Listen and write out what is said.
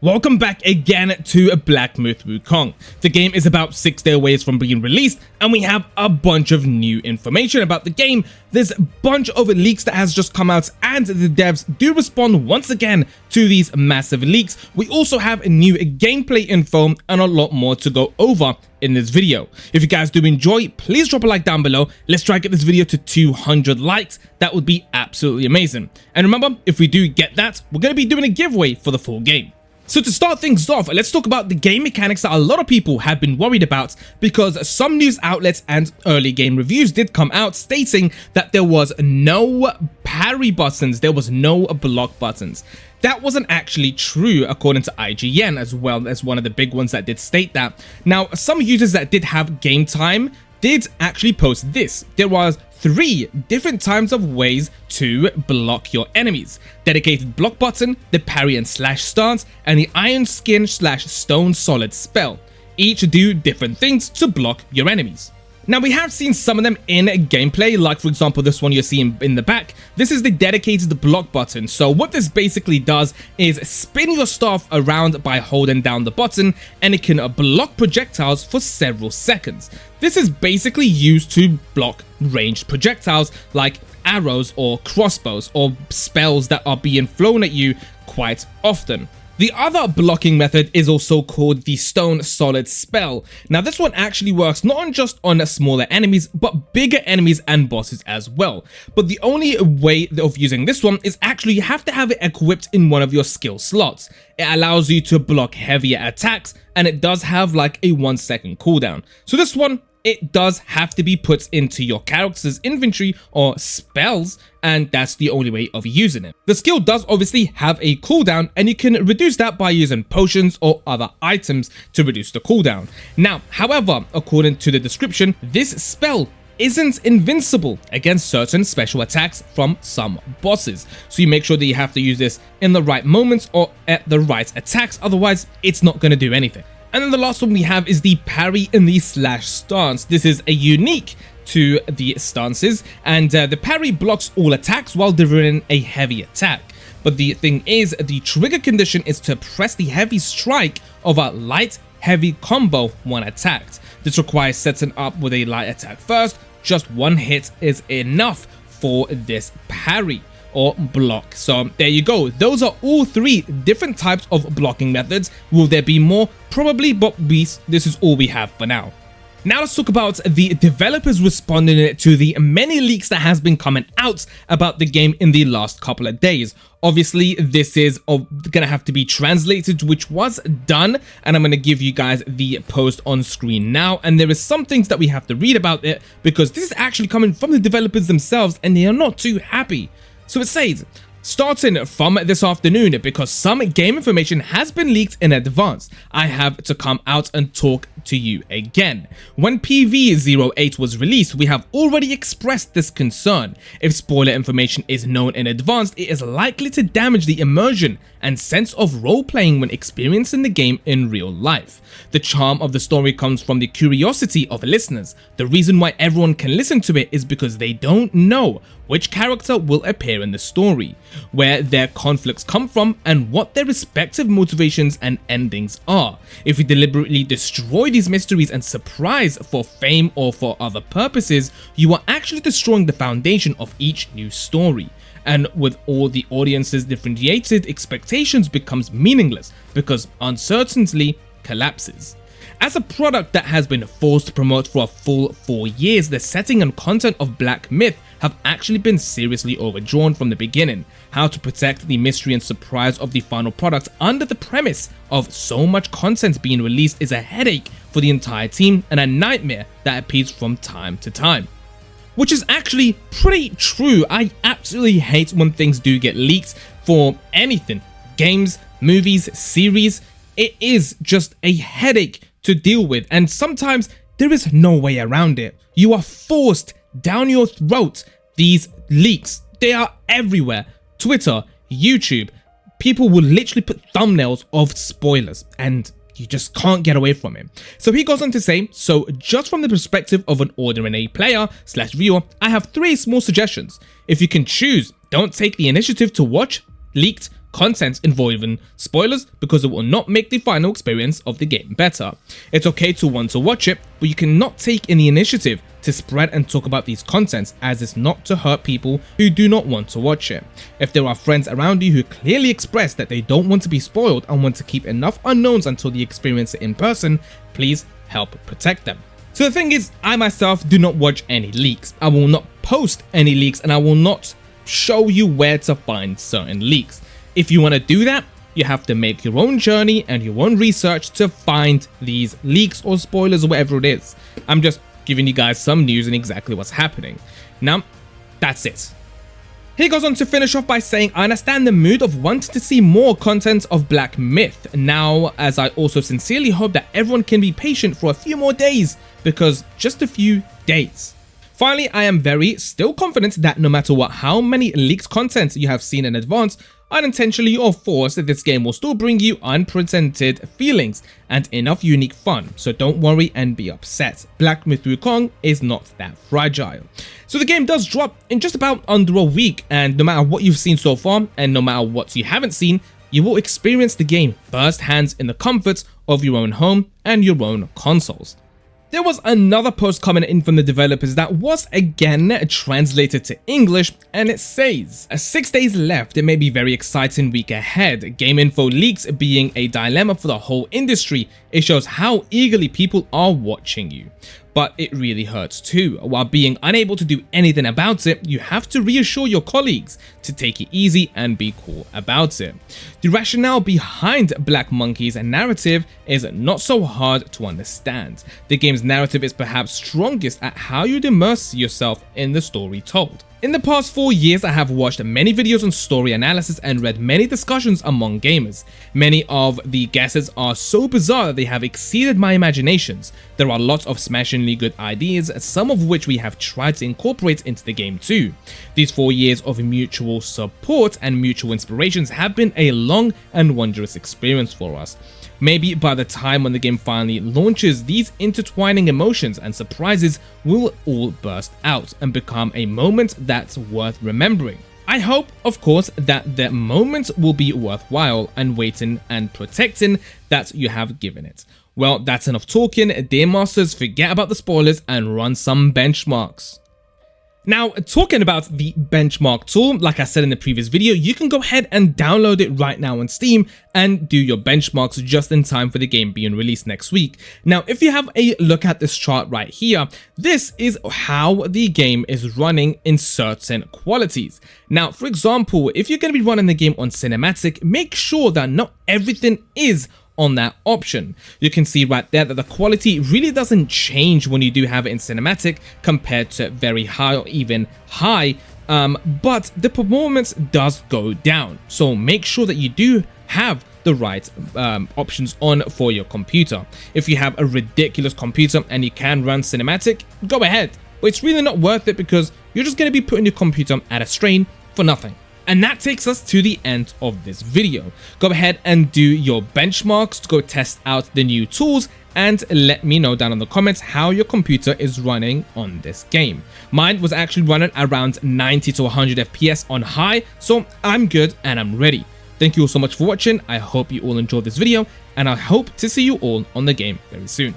Welcome back again to Black Myth Wukong. The game is about 6 days away from being released, and we have a bunch of new information about the game. There's a bunch of leaks that has just come out, and the devs do respond once again to these massive leaks. We also have a new gameplay info and a lot more to go over in this video. If you guys do enjoy, please drop a like down below. Let's try to get this video to 200 likes. That would be absolutely amazing. And remember, if we do get that, we're going to be doing a giveaway for the full game. So to start things off, let's talk about the game mechanics that a lot of people have been worried about, because some news outlets and early game reviews did come out stating that there was no parry buttons, there was no block buttons. That wasn't actually true according to IGN, as well as one of the big ones that did state that. Now, some users that did have game time did actually post this. There was 3 different types of ways to block your enemies: dedicated block button, the parry and slash stance, and the iron skin / stone solid spell. Each do different things to block your enemies. Now, we have seen some of them in gameplay, like for example this one you're seeing in the back. This is the dedicated block button. So what this basically does is spin your staff around by holding down the button, and it can block projectiles for several seconds. This is basically used to block ranged projectiles like arrows or crossbows or spells that are being thrown at you quite often. The other blocking method is also called the stone solid spell. Now, this one actually works not just on smaller enemies, but bigger enemies and bosses as well. But the only way of using this one is actually you have to have it equipped in one of your skill slots. It allows you to block heavier attacks, and it does have like a 1-second cooldown. So this one, it does have to be put into your character's inventory or spells, and that's the only way of using it. The skill does obviously have a cooldown, and you can reduce that by using potions or other items to reduce the cooldown. Now, however, according to the description, this spell isn't invincible against certain special attacks from some bosses. So you make sure that you have to use this in the right moments or at the right attacks, otherwise it's not going to do anything. And then the last one we have is the parry and the slash stance. This is a unique to the stances, and the parry blocks all attacks while delivering a heavy attack. But the thing is, the trigger condition is to press the heavy strike of a light heavy combo when attacked. This requires setting up with a light attack first. Just one hit is enough for this parry or block. So there you go. Those are all 3 different types of blocking methods. Will there be more? Probably, but this is all we have for now. Now let's talk about the developers responding to the many leaks that has been coming out about the game in the last couple of days. Obviously, this is gonna have to be translated, which was done, and I'm gonna give you guys the post on screen now. And there is some things that we have to read about it, because this is actually coming from the developers themselves, and they are not too happy. So it says, starting from this afternoon, because some game information has been leaked in advance, I have to come out and talk to you again. When PV08 was released, we have already expressed this concern. If spoiler information is known in advance, it is likely to damage the immersion and sense of role-playing when experiencing the game in real life. The charm of the story comes from the curiosity of listeners. The reason why everyone can listen to it is because they don't know which character will appear in the story, where their conflicts come from, and what their respective motivations and endings are. If we deliberately destroy these mysteries and surprise for fame or for other purposes, you are actually destroying the foundation of each new story. And with all the audience's differentiated expectations becomes meaningless, because uncertainty collapses. As a product that has been forced to promote for a full 4 years, the setting and content of Black Myth have actually been seriously overdrawn from the beginning. How to protect the mystery and surprise of the final product under the premise of so much content being released is a headache for the entire team, and a nightmare that appears from time to time. Which is actually pretty true. I absolutely hate when things do get leaked for anything. Games, movies, series. It is just a headache to deal with, and sometimes there is no way around it. You are forced down your throat. These leaks, they are everywhere. Twitter, YouTube, people will literally put thumbnails of spoilers, and you just can't get away from it. So he goes on to say, so just from the perspective of an ordinary player / viewer, I have 3 small suggestions. If you can choose, don't take the initiative to watch leaked content involving spoilers because it will not make the final experience of the game better. It's okay to want to watch it, but you cannot take any initiative to spread and talk about these contents, as it's not to hurt people who do not want to watch it. If there are friends around you who clearly express that they don't want to be spoiled and want to keep enough unknowns until they experience it in person, please help protect them. So the thing is, I myself do not watch any leaks. I will not post any leaks, and I will not show you where to find certain leaks. If you want to do that, you have to make your own journey and your own research to find these leaks or spoilers or whatever it is. I'm just giving you guys some news and exactly what's happening. Now, that's it. He goes on to finish off by saying, I understand the mood of wanting to see more content of Black Myth now, as I also sincerely hope that everyone can be patient for a few more days, because just a few days. Finally, I am still confident that no matter how many leaked content you have seen in advance, unintentionally or forced, this game will still bring you unprecedented feelings and enough unique fun, so don't worry and be upset. Black Myth Wukong is not that fragile. So the game does drop in just about under a week, and no matter what you've seen so far, and no matter what you haven't seen, you will experience the game firsthand in the comfort of your own home and your own consoles. There was another post coming in from the developers that was again translated to English, and it says, 6 days left, it may be a very exciting week ahead. Game info leaks being a dilemma for the whole industry. It shows how eagerly people are watching you. But it really hurts too. While being unable to do anything about it, you have to reassure your colleagues to take it easy and be cool about it. The rationale behind Black Monkey's narrative is not so hard to understand. The game's narrative is perhaps strongest at how you'd immerse yourself in the story told. In the past 4 years, I have watched many videos on story analysis and read many discussions among gamers. Many of the guesses are so bizarre that they have exceeded my imaginations. There are lots of smashingly good ideas, some of which we have tried to incorporate into the game too. These 4 years of mutual support and mutual inspirations have been a long and wondrous experience for us. Maybe by the time when the game finally launches, these intertwining emotions and surprises will all burst out and become a moment that's worth remembering. I hope, of course, that the moment will be worthwhile and waiting and protecting that you have given it. Well, that's enough talking. Dear Masters, forget about the spoilers and run some benchmarks. Now, talking about the benchmark tool, like I said in the previous video, you can go ahead and download it right now on Steam and do your benchmarks just in time for the game being released next week. Now, if you have a look at this chart right here, this is how the game is running in certain qualities. Now, for example, if you're going to be running the game on cinematic, make sure that not everything is on that option. You can see right there that the quality really doesn't change when you do have it in cinematic compared to very high or even high, but the performance does go down. So make sure that you do have the right options on for your computer. If you have a ridiculous computer and you can run cinematic, go ahead, but it's really not worth it because you're just going to be putting your computer at a strain for nothing. And that takes us to the end of this video. Go ahead and do your benchmarks to go test out the new tools and let me know down in the comments how your computer is running on this game. Mine was actually running around 90 to 100 FPS on high, so I'm good and I'm ready. Thank you all so much for watching. I hope you all enjoyed this video and I hope to see you all on the game very soon.